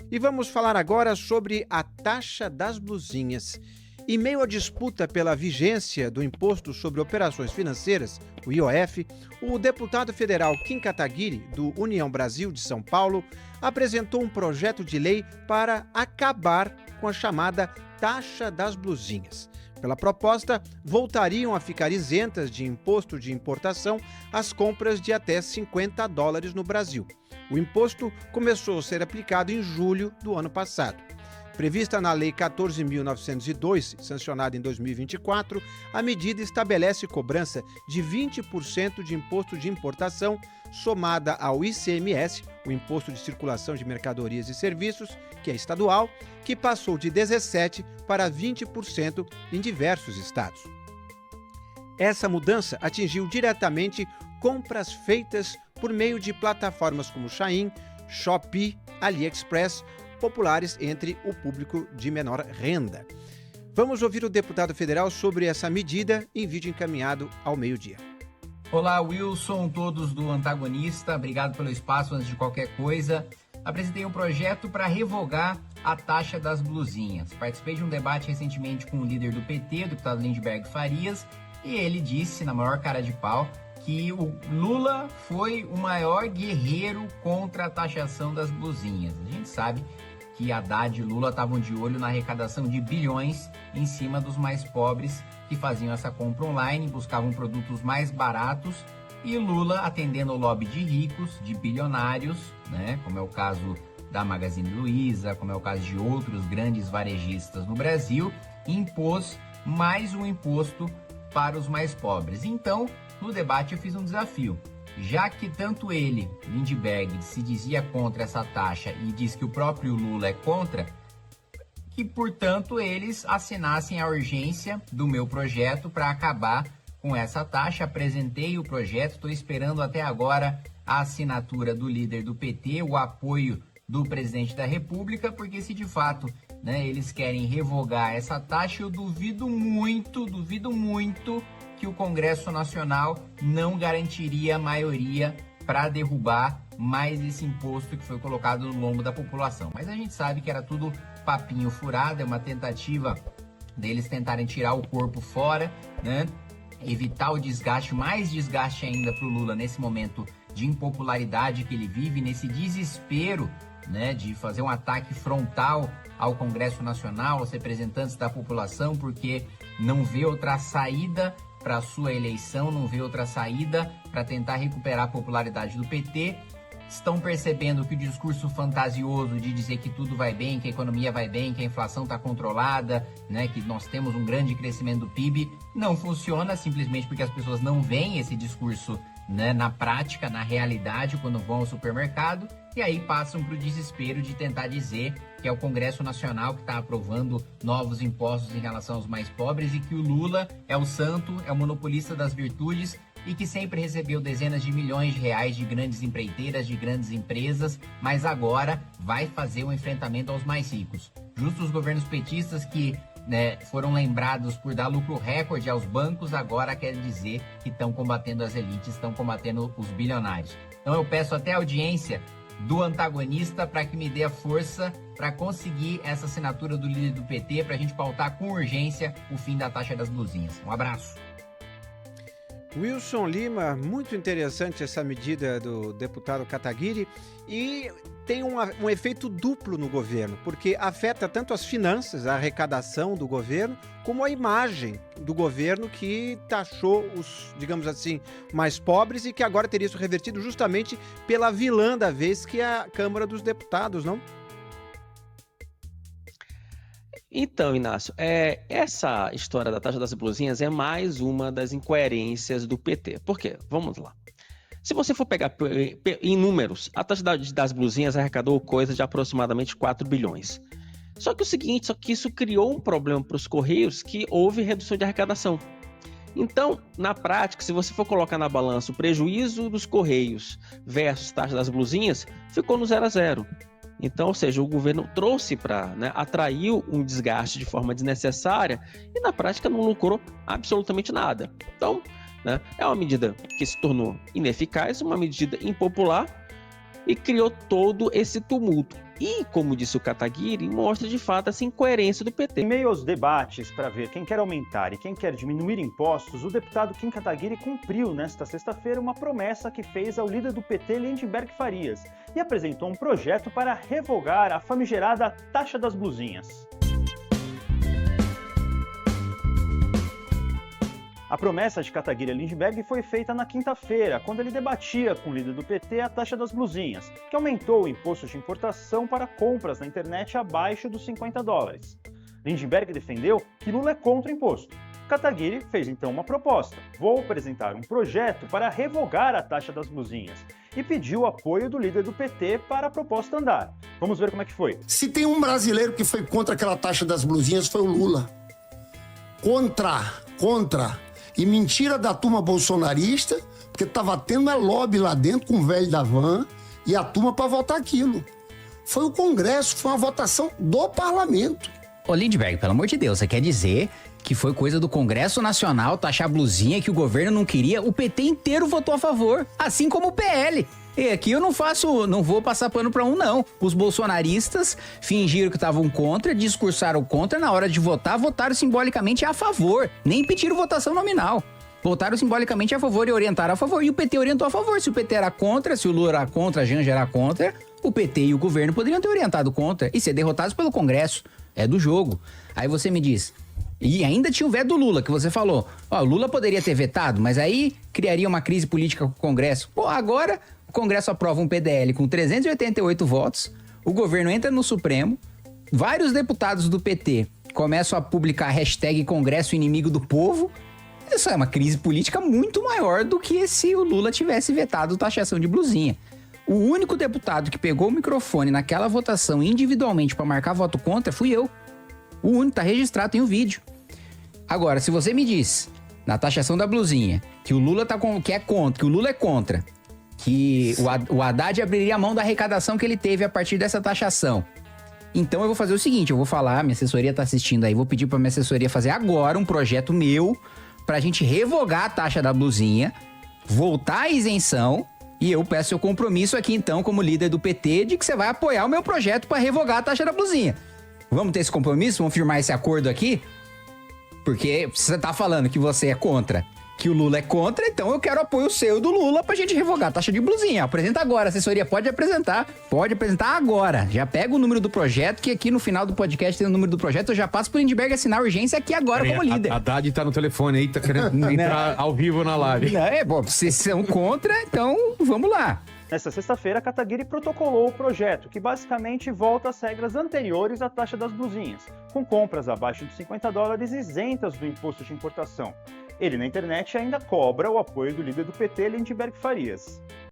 E vamos falar agora sobre a taxa das blusinhas. Em meio à disputa pela vigência do Imposto sobre Operações Financeiras, o IOF, o deputado federal Kim Kataguiri, do União Brasil de São Paulo, apresentou um projeto de lei para acabar com a chamada taxa das blusinhas. Pela proposta, voltariam a ficar isentas de imposto de importação as compras de até $50 no Brasil. O imposto começou a ser aplicado em julho do ano passado. Prevista na Lei 14.902, sancionada em 2024, a medida estabelece cobrança de 20% de imposto de importação, somada ao ICMS, o Imposto de Circulação de Mercadorias e Serviços, que é estadual, que passou de 17% para 20% em diversos estados. Essa mudança atingiu diretamente compras feitas por meio de plataformas como Shein, Shopee, AliExpress, populares entre o público de menor renda. Vamos ouvir o deputado federal sobre essa medida em vídeo encaminhado ao meio-dia. Olá, Wilson, todos do Antagonista, obrigado pelo espaço. Antes de qualquer coisa, apresentei um projeto para revogar a taxa das blusinhas. Participei de um debate recentemente com o líder do PT, o deputado Lindbergh Farias, e ele disse, na maior cara de pau, que o Lula foi o maior guerreiro contra a taxação das blusinhas. A gente sabe que Haddad e Lula estavam de olho na arrecadação de bilhões em cima dos mais pobres que faziam essa compra online, buscavam produtos mais baratos, e Lula, atendendo ao lobby de ricos, de bilionários, né, como é o caso da Magazine Luiza, como é o caso de outros grandes varejistas no Brasil, impôs mais um imposto para os mais pobres. Então, no debate eu fiz um desafio. Já que tanto ele, Lindbergh, se dizia contra essa taxa e diz que o próprio Lula é contra, que, portanto, eles assinassem a urgência do meu projeto para acabar com essa taxa. Apresentei o projeto, estou esperando até agora a assinatura do líder do PT, o apoio do presidente da República, porque se de fato, né, eles querem revogar essa taxa, eu duvido muito que o Congresso Nacional não garantiria maioria para derrubar mais esse imposto que foi colocado no lombo da população. Mas a gente sabe que era tudo papinho furado, é uma tentativa deles tentarem tirar o corpo fora, né? Evitar o desgaste, mais desgaste ainda para o Lula nesse momento de impopularidade que ele vive, nesse desespero, né, de fazer um ataque frontal ao Congresso Nacional, aos representantes da população, porque não vê outra saída para a sua eleição, não vê outra saída para tentar recuperar a popularidade do PT. Estão percebendo que o discurso fantasioso de dizer que tudo vai bem, que a economia vai bem, que a inflação está controlada, né, que nós temos um grande crescimento do PIB, não funciona simplesmente porque as pessoas não veem esse discurso, né, na prática, na realidade, quando vão ao supermercado, e aí passam para o desespero de tentar dizer que é o Congresso Nacional que está aprovando novos impostos em relação aos mais pobres e que o Lula é o santo, é o monopolista das virtudes e que sempre recebeu dezenas de milhões de reais de grandes empreiteiras, de grandes empresas, mas agora vai fazer um enfrentamento aos mais ricos. Justo os governos petistas que, né, foram lembrados por dar lucro recorde aos bancos, agora querem dizer que estão combatendo as elites, estão combatendo os bilionários. Então eu peço até a audiência do Antagonista para que me dê a força para conseguir essa assinatura do líder do PT para a gente pautar com urgência o fim da taxa das blusinhas. Um abraço. Wilson Lima, muito interessante essa medida do deputado Kataguiri e tem um efeito duplo no governo, porque afeta tanto as finanças, a arrecadação do governo, como a imagem do governo que taxou os, digamos assim, mais pobres e que agora teria isso revertido justamente pela vilã da vez, que é a Câmara dos Deputados, não? Então, Inácio, essa história da taxa das blusinhas é mais uma das incoerências do PT. Por quê? Vamos lá. Se você for pegar em números, a taxa das blusinhas arrecadou coisa de aproximadamente 4 bilhões. Só que isso criou um problema para os Correios, que houve redução de arrecadação. Então, na prática, se você for colocar na balança o prejuízo dos Correios versus taxa das blusinhas, ficou no 0 a 0. Então, ou seja, o governo trouxe atraiu um desgaste de forma desnecessária e na prática não lucrou absolutamente nada. Então, né, é uma medida que se tornou ineficaz, uma medida impopular e criou todo esse tumulto. E, como disse o Kataguiri, mostra de fato essa incoerência do PT. Em meio aos debates para ver quem quer aumentar e quem quer diminuir impostos, o deputado Kim Kataguiri cumpriu nesta sexta-feira uma promessa que fez ao líder do PT, Lindenberg Farias, e apresentou um projeto para revogar a famigerada taxa das blusinhas. A promessa de Kataguiri a Lindenberg foi feita na quinta-feira, quando ele debatia com o líder do PT a taxa das blusinhas, que aumentou o imposto de importação para compras na internet abaixo dos $50. Lindenberg defendeu que Lula é contra o imposto. Kataguiri fez então uma proposta: vou apresentar um projeto para revogar a taxa das blusinhas, e pediu o apoio do líder do PT para a proposta andar. Vamos ver como é que foi. Se tem um brasileiro que foi contra aquela taxa das blusinhas, foi o Lula. Contra. E mentira da turma bolsonarista, porque estava tendo uma lobby lá dentro com o velho da van e a turma para votar aquilo. Foi o Congresso, foi uma votação do parlamento. Ô Lindbergh, pelo amor de Deus, você quer dizer que foi coisa do Congresso Nacional taxar a blusinha que o governo não queria? O PT inteiro votou a favor, assim como o PL. E aqui eu não vou passar pano pra um, não. Os bolsonaristas fingiram que estavam contra, discursaram contra, na hora de votar, votaram simbolicamente a favor. Nem pediram votação nominal. Votaram simbolicamente a favor e orientaram a favor. E o PT orientou a favor. Se o PT era contra, se o Lula era contra, a Janja era contra, o PT e o governo poderiam ter orientado contra e ser derrotados pelo Congresso. É do jogo. Aí você me diz... E ainda tinha o veto do Lula, que você falou. Ó, o Lula poderia ter vetado, mas aí criaria uma crise política com o Congresso. Pô, agora o Congresso aprova um PDL com 388 votos, o governo entra no Supremo, vários deputados do PT começam a publicar a hashtag Congresso Inimigo do Povo. Isso é uma crise política muito maior do que se o Lula tivesse vetado taxação de blusinha. O único deputado que pegou o microfone naquela votação individualmente para marcar voto contra fui eu. O único, tá registrado, tem um vídeo. Agora, se você me diz, na taxação da blusinha, que o Lula que é contra, que o Lula é contra, que o Haddad abriria a mão da arrecadação que ele teve a partir dessa taxação. Então eu vou fazer o seguinte, eu vou falar, minha assessoria tá assistindo aí, vou pedir pra minha assessoria fazer agora um projeto meu pra gente revogar a taxa da blusinha, voltar à isenção, e eu peço seu compromisso aqui então, como líder do PT, de que você vai apoiar o meu projeto pra revogar a taxa da blusinha. Vamos ter esse compromisso? Vamos firmar esse acordo aqui? Porque você tá falando que você é contra, que o Lula é contra, então eu quero apoio seu do Lula pra gente revogar a taxa de blusinha. Apresenta agora, a assessoria pode apresentar agora. Já pega o número do projeto, que aqui no final do podcast tem o número do projeto, eu já passo pro Lindbergh assinar a urgência aqui agora como líder. A Haddad tá no telefone aí, tá querendo entrar ao vivo na live. Não, bom, vocês são contra, então vamos lá. Nesta sexta-feira, Kataguiri protocolou o projeto, que basicamente volta às regras anteriores à taxa das blusinhas, com compras abaixo de $50 isentas do imposto de importação. Ele, na internet, ainda cobra o apoio do líder do PT, Lindenberg Farias.